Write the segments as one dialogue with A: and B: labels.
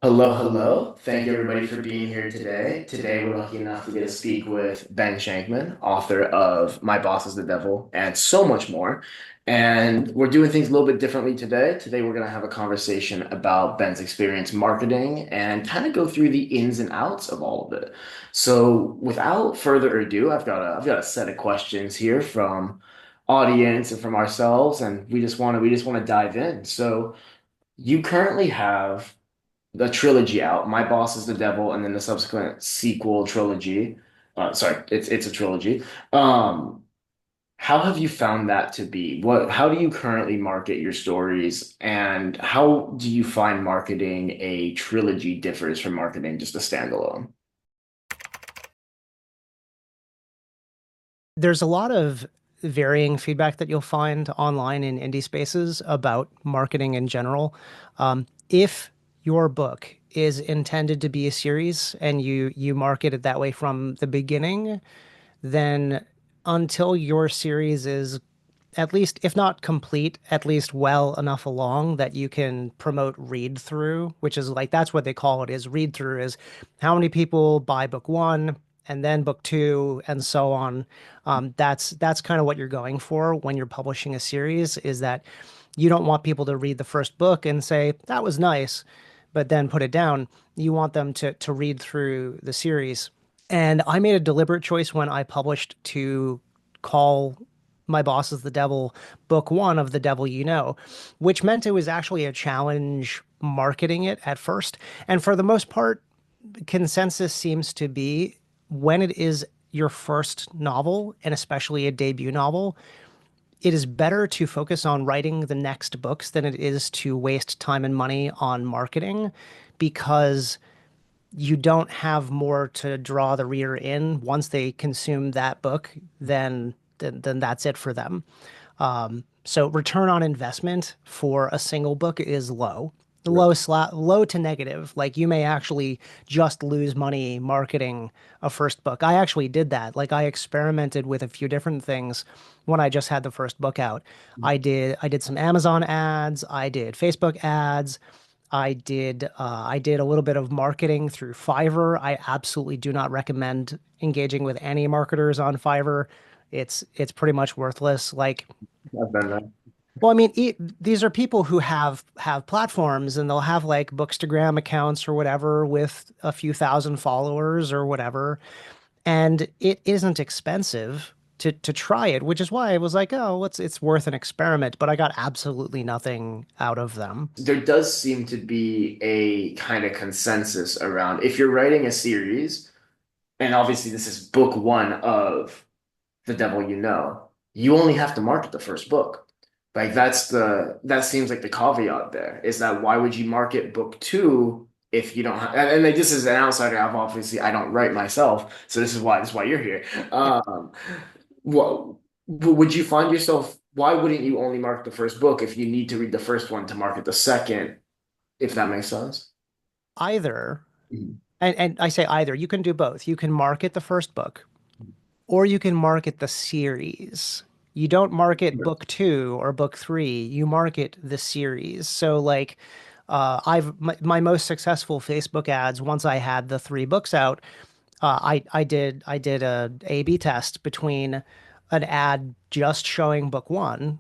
A: Hello, hello. Thank you everybody for being here today. Today we're lucky enough to get to speak with Ben Schenkman, author of My Boss is the Devil and so much more. And we're doing things a little bit differently today. Today we're going to have a conversation about Ben's experience marketing and kind of go through the ins and outs of all of it. So without further ado, I've got a set of questions here from audience and from ourselves, and we just want to dive in. So you currently have the trilogy out. My Boss is the Devil, and then the subsequent sequel trilogy. Sorry, it's a trilogy. Um, how have you found that to be? How do you currently market your stories, and how do you find marketing a trilogy differs from marketing just a standalone?
B: There's a lot of varying feedback that you'll find online in indie spaces about marketing in general. If your book is intended to be a series and you market it that way from the beginning, then until your series is at least, if not complete, at least well enough along that you can promote read through, which is like that's what they call it is read through is how many people buy book one and then book two and so on. That's kind of what you're going for when you're publishing a series is that you don't want people to read the first book and say that was nice, but then put it down. You want them to read through the series. And I made a deliberate choice when I published to call My Boss is the Devil book one of The Devil You Know, which meant it was actually a challenge marketing it at first. And for the most part, consensus seems to be when it is your first novel, and especially a debut novel, it is better to focus on writing the next books than it is to waste time and money on marketing because you don't have more to draw the reader in once they consume that book, then that's it for them. So return on investment for a single book is low. Low to negative. Like you may actually just lose money marketing a first book. I actually did that. Like I experimented with a few different things when I just had the first book out. I did some Amazon ads, I did Facebook ads, I did a little bit of marketing through Fiverr. I absolutely do not recommend engaging with any marketers on Fiverr. It's pretty much worthless. Like,
A: I've done that.
B: well, I mean, these are people who have platforms and they'll have like Bookstagram accounts or whatever with a few thousand followers or whatever, and it isn't expensive to try it, which is why I was like, oh, it's worth an experiment. But I got absolutely nothing out of them.
A: There does seem to be a kind of consensus around if you're writing a series, and obviously this is book one of The Devil You Know, you only have to market the first book. Like that seems like the caveat there is that why would you market book two if you don't have, and like, this is an outsider. I don't write myself, so this is why you're here. What would you find yourself? Why wouldn't you only market the first book if you need to read the first one to market the second, if that makes sense?
B: Either,
A: Mhm.
B: and I say either, you can do both. You can market the first book or you can market the series. You don't market book two or book three, you market the series. So like my most successful Facebook ads once I had the three books out, I did a A/B test between an ad just showing book one,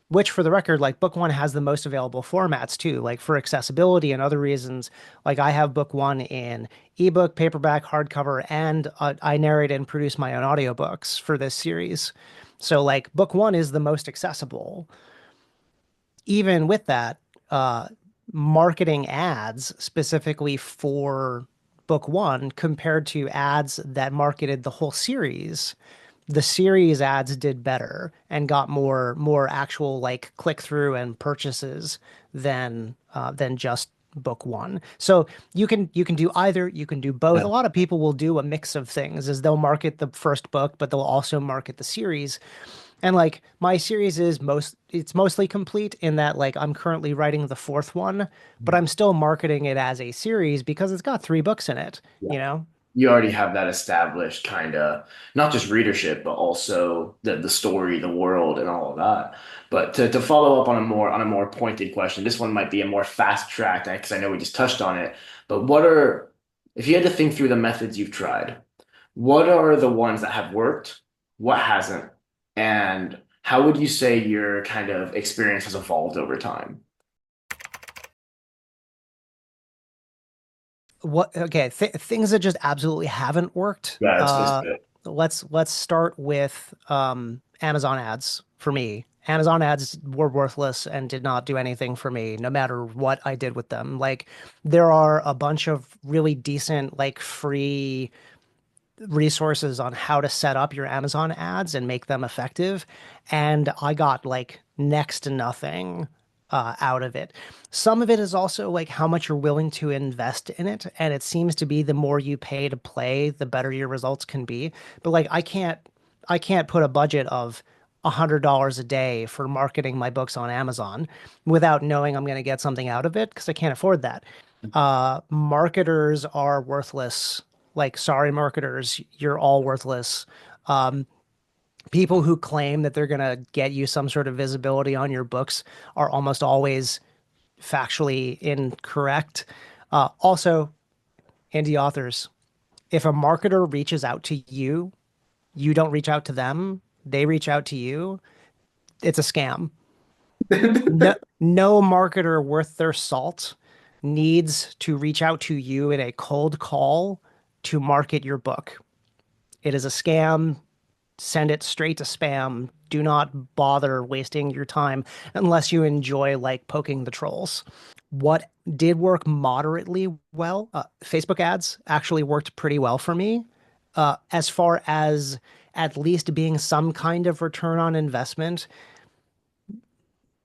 B: which for the record, like book one has the most available formats too, like for accessibility and other reasons. Like I have book one in ebook, paperback, hardcover, and I narrate and produce my own audiobooks for this series. So like book one is the most accessible. Even with that, uh, marketing ads specifically for book one compared to ads that marketed the whole series, the series ads did better and got more actual like click through and purchases than just book one. So you can do either, you can do both.
A: Yeah.
B: A lot of people will do a mix of things, is they'll market the first book, but they'll also market the series. And like my series is it's mostly complete in that like I'm currently writing the fourth one, but I'm still marketing it as a series because it's got three books in it,
A: Yeah.
B: you know?
A: you already have that established kind of not just readership, but also the story, the world, and all of that. But to follow up on a more pointed question, this one might be a more fast track because I know we just touched on it. But what are if you had to think through the methods you've tried, what are the ones that have worked? What hasn't? And how would you say your kind of experience has evolved over time?
B: What, okay, things that just absolutely haven't worked.
A: Yeah, it's good.
B: Let's start with Amazon ads for me. Amazon ads were worthless and did not do anything for me, no matter what I did with them. Like, there are a bunch of really decent, like, free resources on how to set up your Amazon ads and make them effective. And I got like next to nothing out of it. Some of it is also like how much you're willing to invest in it. And it seems to be the more you pay to play, the better your results can be. But like I can't put a budget of $100 a day for marketing my books on Amazon without knowing I'm going to get something out of it because I can't afford that. Marketers are worthless. Like, sorry, marketers, you're all worthless. People who claim that they're going to get you some sort of visibility on your books are almost always factually incorrect. Also, indie authors, if a marketer reaches out to you, you don't reach out to them, they reach out to you, it's a scam. No, no marketer worth their salt needs to reach out to you in a cold call to market your book. It is a scam. Send it straight to spam. Do not bother wasting your time unless you enjoy like poking the trolls. What did work moderately well, Facebook ads actually worked pretty well for me. As far as at least being some kind of return on investment,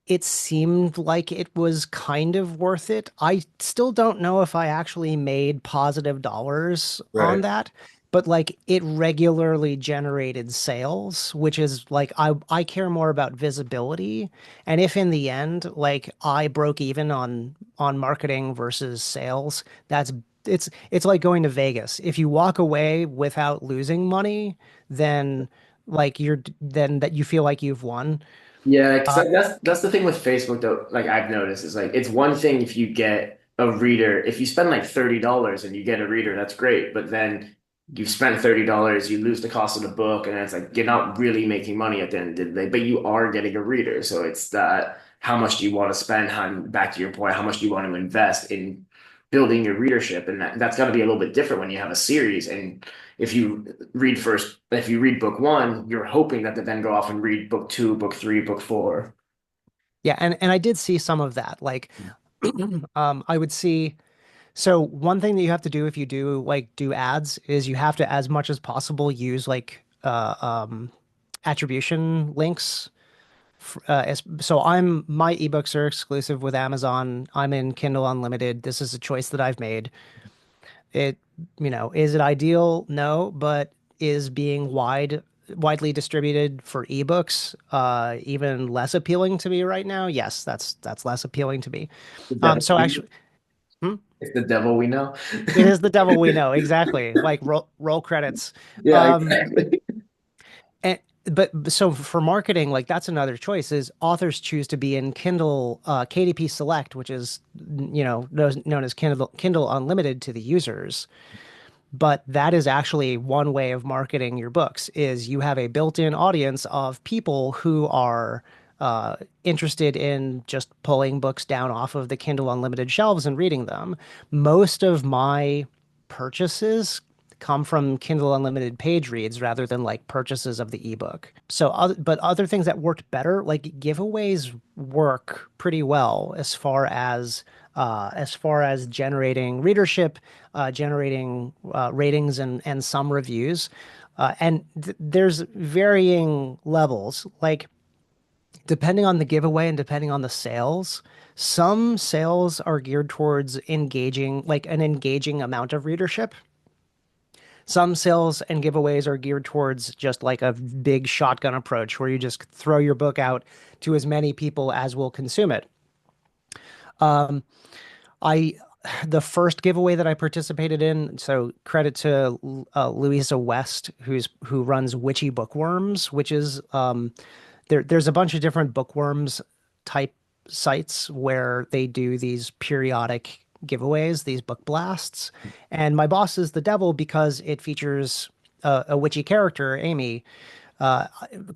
B: it seemed like it was kind of worth it. I still don't know if I actually made positive dollars on
A: Right.
B: that, but like it regularly generated sales, which is like I care more about visibility. And if in the end like I broke even on marketing versus sales, that's it's like going to Vegas. If you walk away without losing money, then like you're then that you feel like you've won.
A: Yeah, because that's the thing with Facebook though. Like I've noticed is like it's one thing if you get a reader, if you spend like $30 and you get a reader, that's great. But then you've spent $30, you lose the cost of the book, and it's like you're not really making money at the end of the day, but you are getting a reader. So it's that how much do you want to spend? How back to your point, how much do you want to invest in building your readership? And that's got to be a little bit different when you have a series and if you read book one, you're hoping that they then go off and read book two, book three, book four.
B: Yeah, and I did see some of that. Like, I would see. So one thing that you have to do if you do ads is you have to, as much as possible, use like attribution links. So my ebooks are exclusive with Amazon. I'm in Kindle Unlimited. This is a choice that I've made. It, is it ideal? No, but is being widely distributed for ebooks even less appealing to me right now? Yes, that's less appealing to me.
A: The devil
B: So
A: we know.
B: actually, hmm?
A: It's the devil we know.
B: It is the devil we know, exactly. Like roll credits.
A: Yeah,
B: Um,
A: exactly.
B: and but so for marketing, like that's another choice is authors choose to be in Kindle KDP Select, which is known as Kindle Unlimited to the users. But that is actually one way of marketing your books is you have a built-in audience of people who are interested in just pulling books down off of the Kindle Unlimited shelves and reading them. Most of my purchases come from Kindle Unlimited page reads rather than like purchases of the ebook. But other things that worked better, like giveaways work pretty well as far as generating readership, generating ratings and some reviews. There's varying levels. Like depending on the giveaway and depending on the sales, some sales are geared towards engaging, like an engaging amount of readership. Some sales and giveaways are geared towards just like a big shotgun approach where you just throw your book out to as many people as will consume it. I The first giveaway that I participated in, so credit to Louisa West, who runs Witchy Bookworms, which is there's a bunch of different bookworms type sites where they do these periodic giveaways, these book blasts. And my boss is the devil because it features a witchy character, Amy, uh,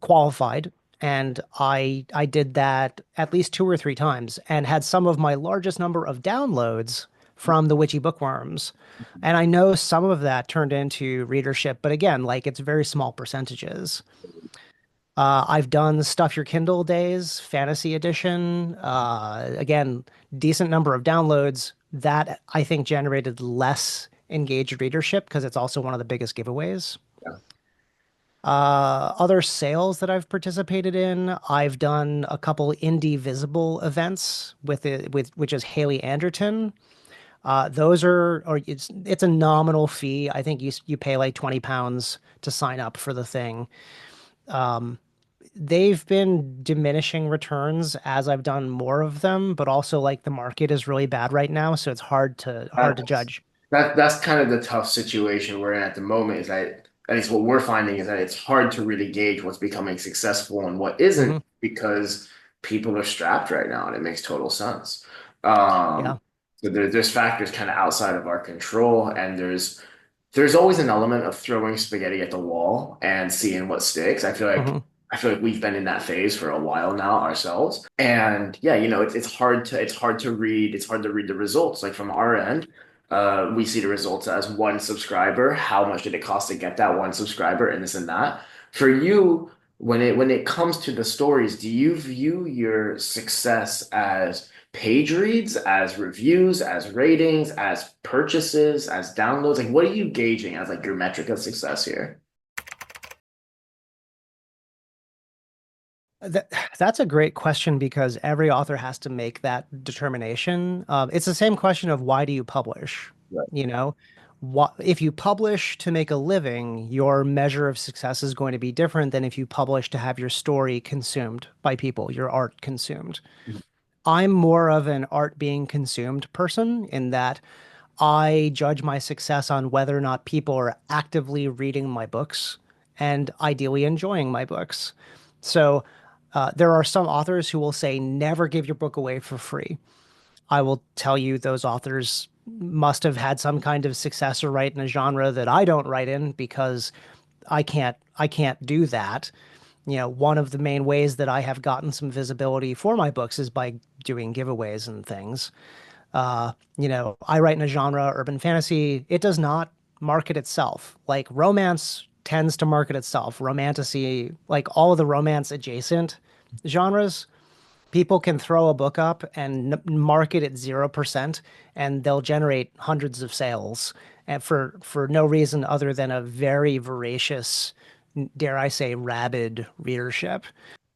B: qualified. And I did that at least 2 or 3 times and had some of my largest number of downloads from the witchy bookworms. And I know some of that turned into readership, but again, like it's very small percentages. I've done Stuff Your Kindle Days, Fantasy Edition. Again, decent number of downloads. That I think generated less engaged readership because it's also one of the biggest giveaways.
A: Yeah.
B: Other sales that I've participated in, I've done a couple Indie Visible events with which is Haley Anderton. Those are or it's a nominal fee. I think you pay like £20 to sign up for the thing. They've been diminishing returns as I've done more of them, but also like the market is really bad right now, so it's hard to
A: That's
B: judge.
A: that's kind of the tough situation we're in at the moment is that at least what we're finding is that it's hard to really gauge what's becoming successful and what isn't
B: Hmm.
A: because people are strapped right now and it makes total sense.
B: Yeah.
A: So there's factors kind of outside of our control and there's always an element of throwing spaghetti at the wall and seeing what sticks.
B: Hmm.
A: I feel like we've been in that phase for a while now ourselves. And yeah, it's hard to read the results. Like from our end, we see the results as one subscriber. How much did it cost to get that one subscriber and this and that? For you, when it comes to the stories, do you view your success as page reads, as reviews, as ratings, as purchases, as downloads? Like, what are you gauging as like your metric of success here?
B: That, that's a great question because every author has to make that determination. It's the same question of why do you publish?
A: Right.
B: You know, what if you publish to make a living, your measure of success is going to be different than if you publish to have your story consumed by people, your art consumed. I'm more of an art being consumed person in that I judge my success on whether or not people are actively reading my books and ideally enjoying my books. So there are some authors who will say, never give your book away for free. I will tell you those authors must have had some kind of success or write in a genre that I don't write in because I can't do that. One of the main ways that I have gotten some visibility for my books is by doing giveaways and things. I write in a genre, urban fantasy. It does not market itself. Like romance tends to market itself. Romantasy, like all of the romance adjacent genres, people can throw a book up and market it 0%, and they'll generate hundreds of sales, and for no reason other than a very voracious, dare I say, rabid readership.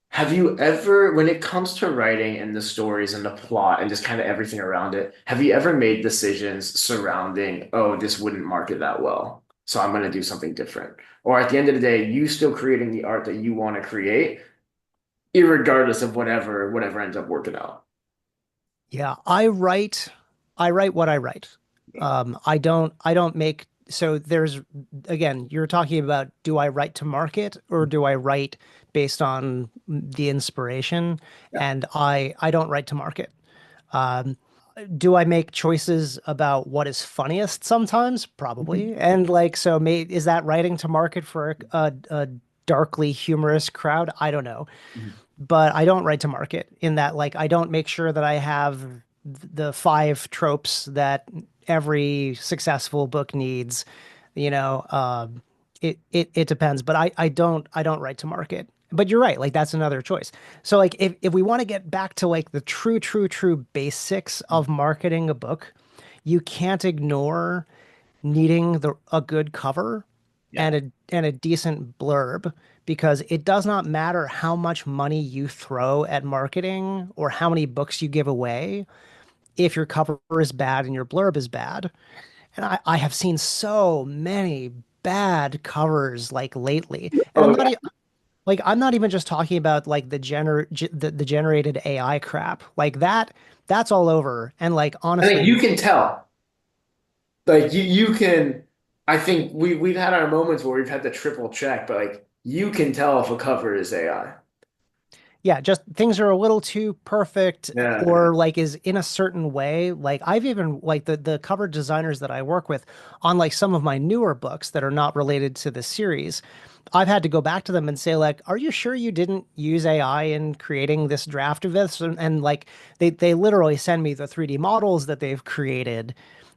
A: Have you ever, when it comes to writing and the stories and the plot and just kind of everything around it, have you ever made decisions surrounding, oh, this wouldn't market that well, so I'm going to do something different? Or at the end of the day, you still creating the art that you want to create, irregardless of whatever ends up working out.
B: Yeah, I write what I write. I don't make so there's again, you're talking about do I write to market or do I write based on the inspiration?
A: Yeah.
B: And I don't write to market. Do I make choices about what is funniest sometimes?
A: Mhm.
B: Probably. And like so is that writing to market for a darkly humorous crowd? I don't know,
A: Mhm.
B: but I don't write to market in that like I don't make sure that I have the 5 tropes that every successful book needs. You know, it depends, but I don't write to market. But you're right, like that's another choice. So like if we want to get back to like the true basics of marketing a book, you can't ignore needing a good cover
A: Yeah.
B: and a decent blurb because it does not matter how much money you throw at marketing or how many books you give away if your cover is bad and your blurb is bad. And I have seen so many bad covers like lately. And
A: Oh
B: I'm not
A: yeah.
B: Like I'm not even just talking about like the generated AI crap. Like that's all over. And like
A: I think you
B: honestly,
A: can tell. Like you can. I think we've had our moments where we've had to triple check, but like you can tell if a cover is AI.
B: yeah, just things are a little too perfect
A: Yeah.
B: or like is in a certain way. Like I've even like the cover designers that I work with on like some of my newer books that are not related to the series. I've had to go back to them and say like, "Are you sure you didn't use AI in creating this draft of this?" And like they literally send me the 3D models that they've created.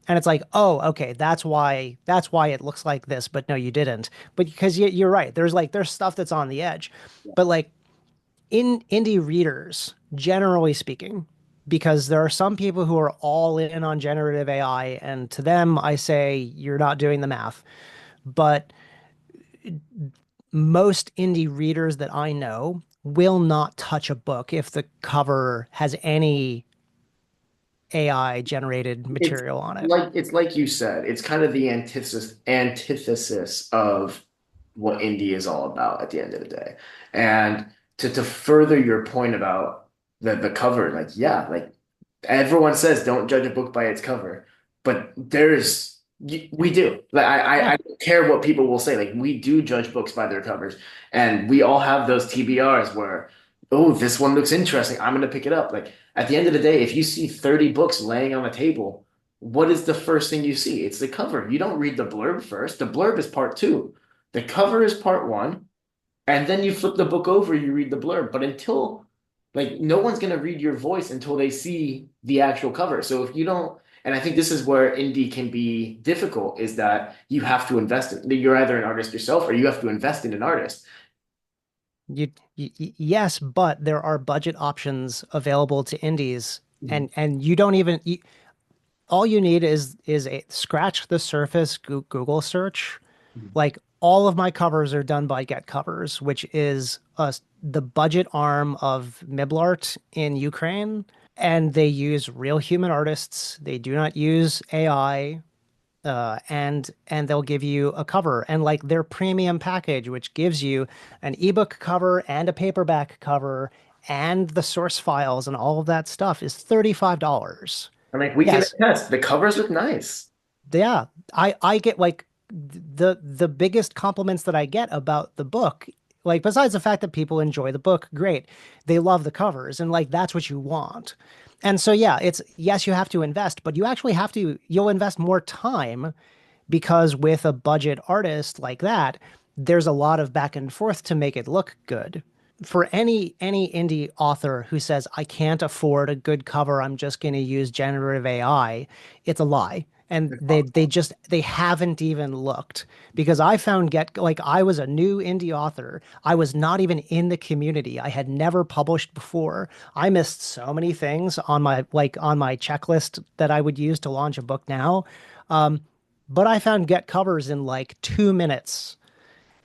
B: And it's like, oh, okay, that's why it looks like this, but no, you didn't. But because you're right, there's stuff that's on the edge, but like in indie readers, generally speaking, because there are some people who are all in on generative AI, and to them, I say you're not doing the math. But most indie readers that I know will not touch a book if the cover has any AI generated
A: It's
B: material on it.
A: it's like you said, it's kind of the antithesis of what indie is all about at the end of the day. And to further your point about the cover, like yeah, like everyone says don't judge a book by its cover, but we do. Like
B: Yeah.
A: I don't care what people will say. Like we do judge books by their covers, and we all have those TBRs where, oh, this one looks interesting. I'm gonna pick it up. Like at the end of the day, if you see 30 books laying on the table, what is the first thing you see? It's the cover. You don't read the blurb first. The blurb is part two. The cover is part one. And then you flip the book over, you read the blurb. But until, like, no one's going to read your voice until they see the actual cover. So if you don't, and I think this is where indie can be difficult, is that you have to invest in, you're either an artist yourself or you have to invest in an artist.
B: Yes, but there are budget options available to indies,
A: Mhm.
B: and you don't even all you need is a scratch the surface Google search. Like all of my covers are done by Get Covers, which is the budget arm of Miblart in Ukraine, and they use real human artists. They do not use AI, and they'll give you a cover and like their premium package, which gives you an ebook cover and a paperback cover and the source files and all of that stuff is $35.
A: And like we can
B: Yes,
A: attest, the covers look nice.
B: yeah, I get like the biggest compliments that I get about the book, like besides the fact that people enjoy the book, great. They love the covers and like that's what you want. And so yeah, it's yes, you have to invest, but you actually have to you'll invest more time because with a budget artist like that, there's a lot of back and forth to make it look good. For any indie author who says I can't afford a good cover, I'm just going to use generative AI, it's a lie. And they haven't even looked because I found get like I was a new indie author. I was not even in the community. I had never published before. I missed so many things on my checklist that I would use to launch a book now. But I found get covers in like 2 minutes.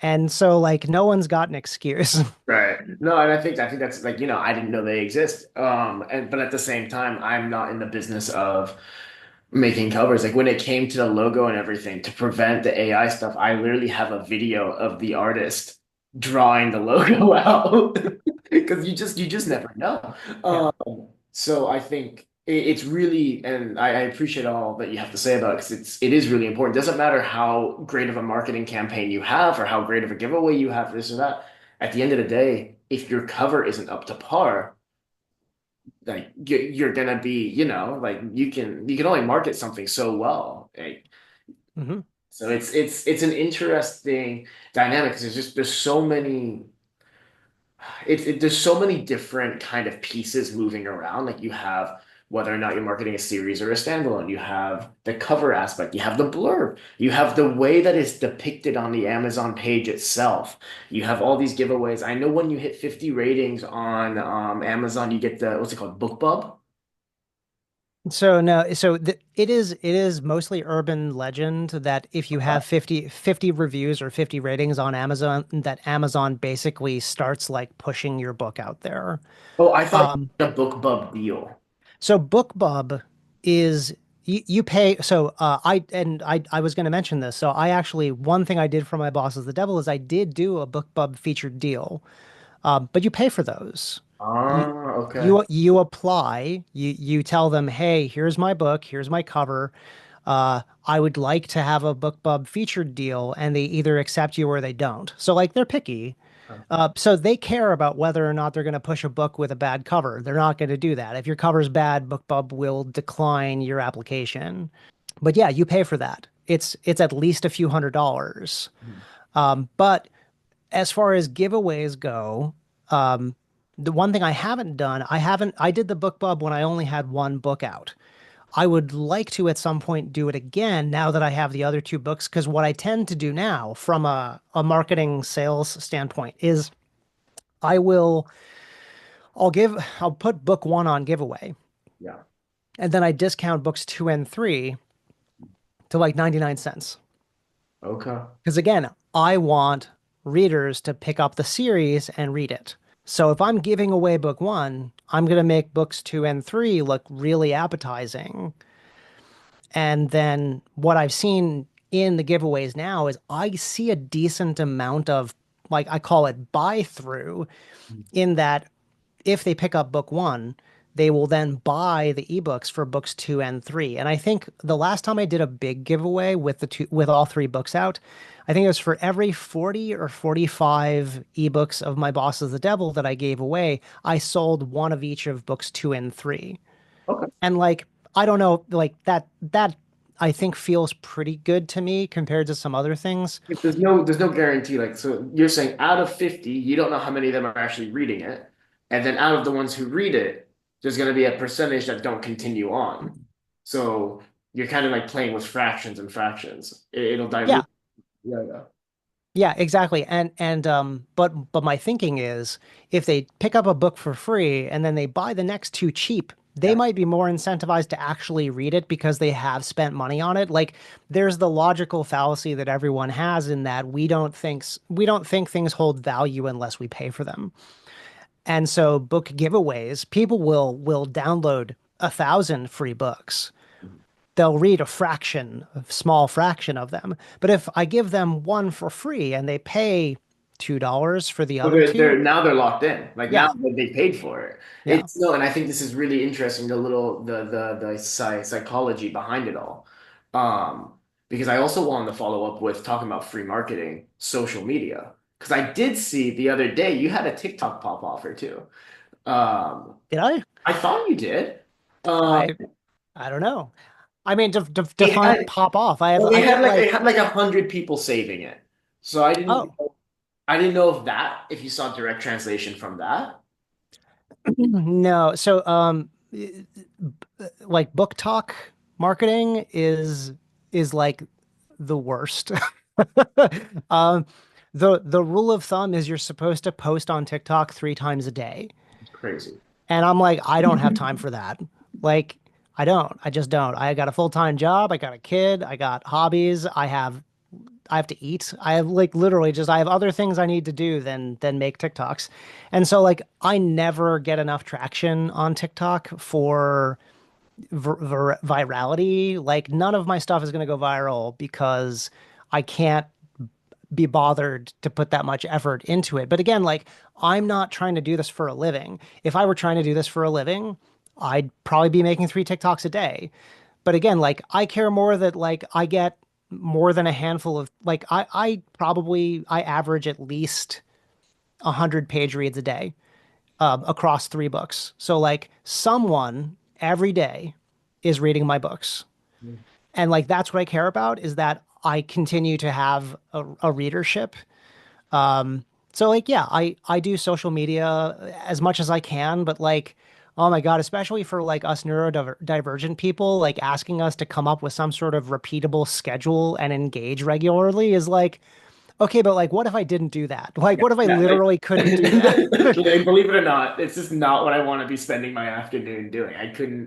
B: And so like no one's got an excuse.
A: Right. No, and I think that's like, I didn't know they exist. And but at the same time, I'm not in the business of making covers. Like when it came to the logo and everything, to prevent the AI stuff, I literally have a video of the artist drawing the logo out because you just never know.
B: Yeah.
A: So I think it's really, and I appreciate all that you have to say about it because it is really important. It doesn't matter how great of a marketing campaign you have or how great of a giveaway you have, this or that. At the end of the day, if your cover isn't up to par, like you're gonna be, like you can only market something so well. Like,
B: Hmm.
A: so it's an interesting dynamic because there's so many there's so many different kind of pieces moving around. Like you have whether or not you're marketing a series or a standalone, you have the cover aspect, you have the blurb, you have the way that it's depicted on the Amazon page itself. You have all these giveaways. I know when you hit 50 ratings on Amazon, you get the what's it called, BookBub.
B: So no, so it is mostly urban legend that if you have 50 reviews or 50 ratings on Amazon, that Amazon basically starts like pushing your book out there.
A: Oh, I thought
B: Um,
A: you had a BookBub deal.
B: so BookBub is you pay. So I was going to mention this. So I actually one thing I did for my Boss is the Devil is I did do a BookBub featured deal. But you pay for those. You
A: Ah, okay.
B: you apply. You tell them, hey, here's my book, here's my cover. I would like to have a BookBub featured deal, and they either accept you or they don't. So like they're picky. So they care about whether or not they're going to push a book with a bad cover. They're not going to do that. If your cover's bad, BookBub will decline your application. But yeah, you pay for that. It's at least a few $100s. But as far as giveaways go, the one thing I haven't done, I did the BookBub when I only had one book out. I would like to at some point do it again now that I have the other two books, because what I tend to do now from a marketing sales standpoint is I will I'll put book one on giveaway
A: Yeah.
B: and then I discount books two and three to like 99 cents.
A: Okay.
B: Because again, I want readers to pick up the series and read it. So if I'm giving away book one, I'm going to make books two and three look really appetizing. And then what I've seen in the giveaways now is I see a decent amount of, like, I call it buy through, in that if they pick up book one, they will then buy the ebooks for books two and three. And I think the last time I did a big giveaway with with all three books out, I think it was for every 40 or 45 ebooks of My Boss is the Devil that I gave away, I sold one of each of books two and three.
A: Okay.
B: And like, I don't know, like that I think feels pretty good to me compared to some other things.
A: If there's no guarantee. Like, so you're saying out of 50, you don't know how many of them are actually reading it. And then out of the ones who read it, there's going to be a percentage that don't continue on. So you're kind of like playing with fractions and fractions. It'll
B: Yeah.
A: dilute. Yeah, yeah.
B: Yeah, exactly. But my thinking is if they pick up a book for free and then they buy the next two cheap, they
A: Yeah.
B: might be more incentivized to actually read it because they have spent money on it. Like there's the logical fallacy that everyone has in that we don't think things hold value unless we pay for them. And so book giveaways, people will download 1,000 free books. They'll read a small fraction of them. But if I give them one for free and they pay $2 for the
A: Well,
B: other
A: they're
B: two,
A: now they're locked in. Like now
B: yeah,
A: that they paid for it.
B: yeah.
A: It's no, and I think this is really interesting, the little psychology behind it all. Um, because I also wanted to follow up with talking about free marketing, social media. Because I did see the other day you had a TikTok pop offer too. Um,
B: Did I?
A: I thought you did. Um,
B: I I don't know. I mean, to
A: it
B: define
A: had
B: pop off.
A: well,
B: I get
A: it
B: like,
A: had like 100 people saving it. So
B: oh,
A: I didn't know if you saw direct translation from that.
B: no. So like book talk marketing is like the worst. Um, the rule of thumb is you're supposed to post on TikTok 3 times a day.
A: It's crazy.
B: And I'm like, I don't have time for that. Like, I don't. I just don't. I got a full-time job, I got a kid, I got hobbies, I have to eat. I have like literally just I have other things I need to do than make TikToks. And so like I never get enough traction on TikTok for virality. Like none of my stuff is going to go viral because I can't be bothered to put that much effort into it. But again, like I'm not trying to do this for a living. If I were trying to do this for a living, I'd probably be making 3 TikToks a day. But again, like I care more that like I get more than a handful of like I average at least 100 page reads a day across 3 books. So like someone every day is reading my books. And like that's what I care about is that I continue to have a readership. So like yeah, I do social media as much as I can, but like oh my God, especially for like us neurodivergent people, like asking us to come up with some sort of repeatable schedule and engage regularly is like okay, but like what if I didn't do that? Like what if I
A: Yeah, like,
B: literally couldn't do that?
A: like, believe it or not, it's just not what I want to be spending my afternoon doing.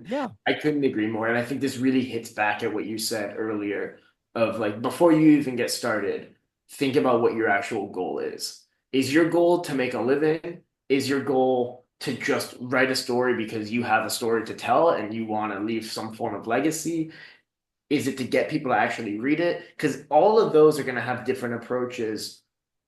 B: Yeah.
A: I couldn't agree more. And I think this really hits back at what you said earlier of like before you even get started, think about what your actual goal is. Is your goal to make a living? Is your goal to just write a story because you have a story to tell and you want to leave some form of legacy? Is it to get people to actually read it? Because all of those are going to have different approaches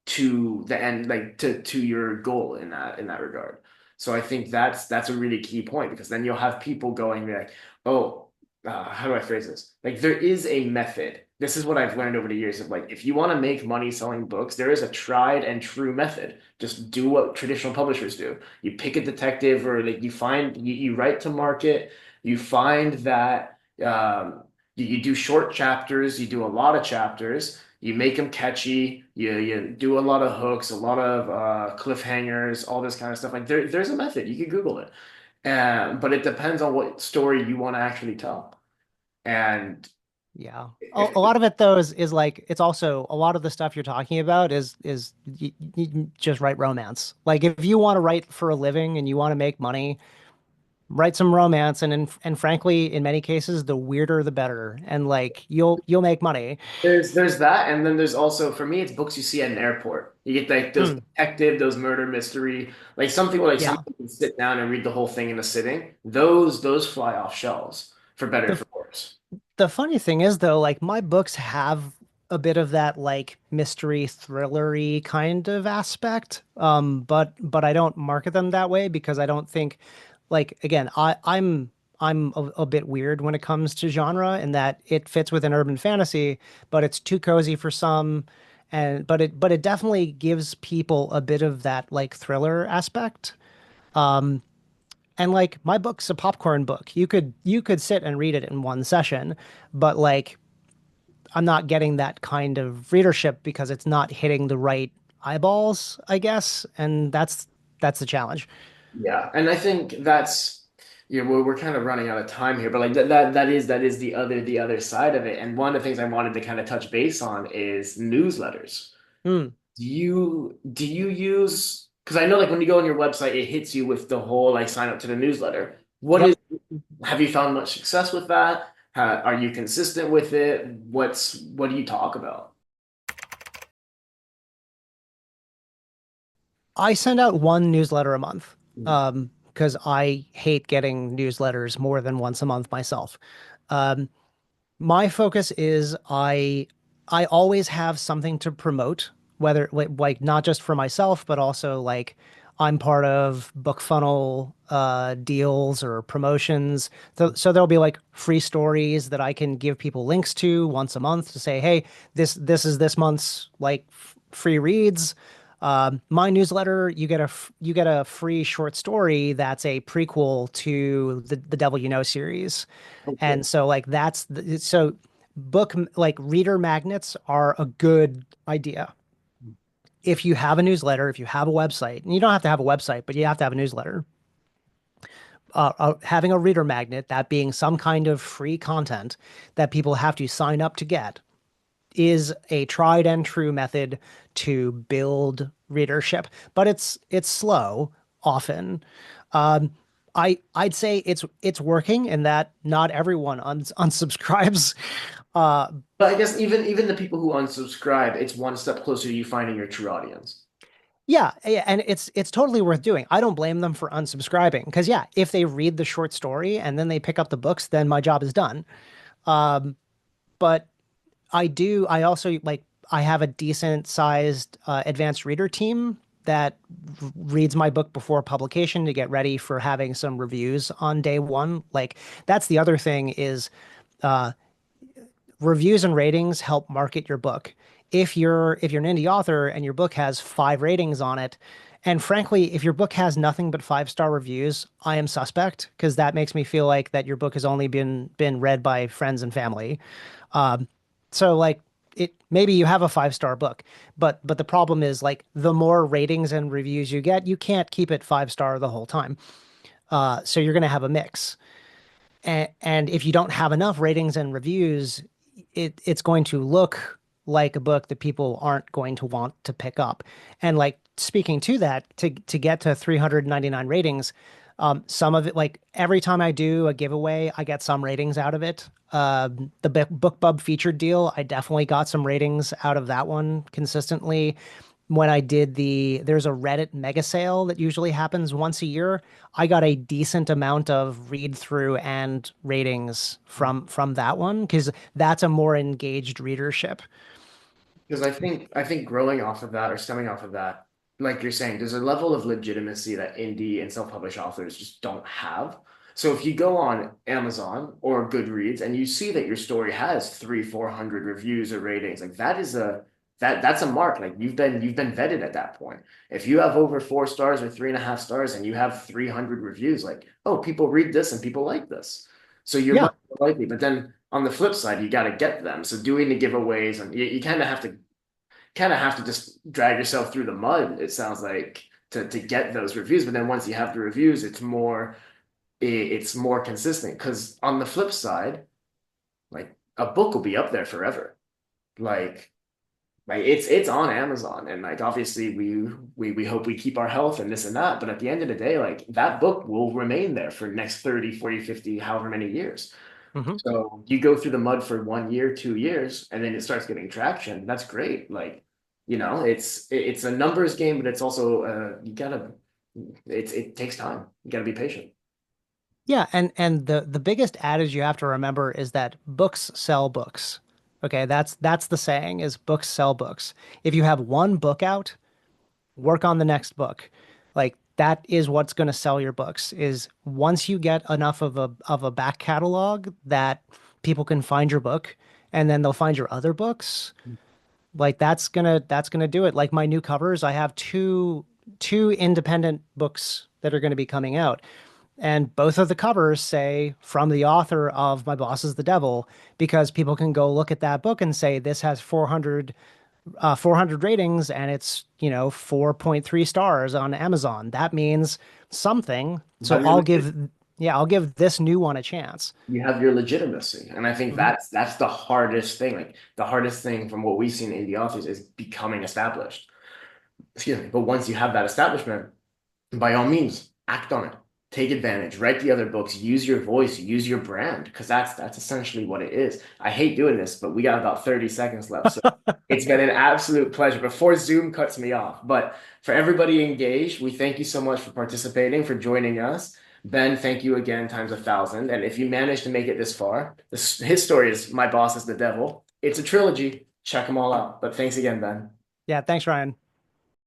A: to the end, like to your goal in that regard. So I think that's a really key point because then you'll have people going like, oh, how do I phrase this? Like there is a method. This is what I've learned over the years of like, if you want to make money selling books, there is a tried and true method. Just do what traditional publishers do. You pick a detective or like you write to market, you find that you do short chapters, you do a lot of chapters, you make them catchy, you do a lot of hooks, a lot of cliffhangers, all this kind of stuff. Like there's a method. You can Google it. But it depends on what story you want to actually tell. And
B: Yeah.
A: if
B: A lot of it though is like it's also a lot of the stuff you're talking about is you just write romance. Like if you want to write for a living and you want to make money, write some romance and frankly in many cases the weirder the better and like you'll make money.
A: there's that, and then there's also for me, it's books you see at an airport. You get like those
B: Mm,
A: detective, those murder mystery, like something where like
B: yeah.
A: someone can sit down and read the whole thing in a sitting. Those fly off shelves for better or
B: The
A: for worse.
B: the funny thing is though, like my books have a bit of that like mystery thrillery kind of aspect. But I don't market them that way because I don't think like again, I'm a bit weird when it comes to genre in that it fits within urban fantasy, but it's too cozy for some and but it definitely gives people a bit of that like thriller aspect. And like my book's a popcorn book. You could sit and read it in one session, but like I'm not getting that kind of readership because it's not hitting the right eyeballs, I guess, and that's the challenge.
A: Yeah, and I think that's we're kind of running out of time here, but like that is the other side of it. And one of the things I wanted to kind of touch base on is newsletters.
B: Hmm.
A: Do you use because I know like when you go on your website, it hits you with the whole like sign up to the newsletter. What is
B: Yep.
A: have you found much success with that? Are you consistent with it? What do you talk about?
B: I send out one newsletter a month. Because I hate getting newsletters more than once a month myself. Um, my focus is I always have something to promote, whether like not just for myself, but also like I'm part of book funnel deals or promotions. So there'll be like free stories that I can give people links to once a month to say, hey, this is this month's like free reads. My newsletter, you get a free short story that's a prequel to the Devil You Know series.
A: Okay.
B: And so like so book like reader magnets are a good idea. If you have a newsletter, if you have a website, and you don't have to have a website, but you have to have a newsletter, having a reader magnet, that being some kind of free content that people have to sign up to get, is a tried and true method to build readership. But it's slow often. I'd say it's working in that not everyone unsubscribes. Uh,
A: But I guess even the people who unsubscribe, it's one step closer to you finding your true audience.
B: yeah, yeah, and it's totally worth doing. I don't blame them for unsubscribing because yeah, if they read the short story and then they pick up the books, then my job is done. But I also like I have a decent sized advanced reader team that reads my book before publication to get ready for having some reviews on day one. Like that's the other thing is reviews and ratings help market your book. If you're an indie author and your book has 5 ratings on it, and frankly, if your book has nothing but 5-star reviews, I am suspect because that makes me feel like that your book has only been read by friends and family. So like it maybe you have a 5-star book, but the problem is like the more ratings and reviews you get, you can't keep it 5-star the whole time. So you're going to have a mix. And if you don't have enough ratings and reviews, it's going to look like a book that people aren't going to want to pick up. And like speaking to that, to get to 399 ratings, some of it, like every time I do a giveaway, I get some ratings out of it. The BookBub featured deal, I definitely got some ratings out of that one consistently. when I did there's a Reddit mega sale that usually happens once a year. I got a decent amount of read through and ratings from that one because that's a more engaged readership.
A: Because I think growing off of that or stemming off of that, like you're saying, there's a level of legitimacy that indie and self-published authors just don't have. So if you go on Amazon or Goodreads and you see that your story has 400 reviews or ratings, like that's a mark. Like you've been vetted at that point. If you have over 4 stars or 3.5 stars and you have 300 reviews, like, oh, people read this and people like this. So you're
B: Yeah.
A: much more likely. But then on the flip side, you got to get them. So doing the giveaways and you kind of have to just drag yourself through the mud, it sounds like, to get those reviews. But then once you have the reviews, it's more consistent. Because on the flip side, like a book will be up there forever. Like it's on Amazon, and like obviously we hope we keep our health and this and that. But at the end of the day, like that book will remain there for next 30, 40, 50, however many years.
B: Hmm.
A: So you go through the mud for 1 year, 2 years, and then it starts getting traction. That's great. Like, it's a numbers game, but it's also it takes time. You gotta be patient.
B: Yeah, and the biggest adage you have to remember is that books sell books. Okay, that's the saying is books sell books. If you have one book out, work on the next book. Like that is what's going to sell your books is once you get enough of a back catalog that people can find your book and then they'll find your other books. Like that's gonna do it. Like my new covers, I have two independent books that are going to be coming out. And both of the covers say from the author of My Boss is the Devil, because people can go look at that book and say this has 400 ratings and it's, 4.3 stars on Amazon. That means something.
A: You
B: So
A: have your legit,
B: I'll give this new one a chance.
A: you have your legitimacy, and I think
B: Mhm.
A: that's the hardest thing. Like the hardest thing from what we've seen in indie authors is becoming established. Excuse me. But once you have that establishment, by all means, act on it. Take advantage. Write the other books. Use your voice. Use your brand, because that's essentially what it is. I hate doing this, but we got about 30 seconds left. So it's been an absolute pleasure before Zoom cuts me off. But for everybody engaged, we thank you so much for participating, for joining us. Ben, thank you again times 1,000. And if you managed to make it this far, his story is My Boss is the Devil. It's a trilogy. Check them all out. But thanks again, Ben.
B: Yeah, thanks, Ryan.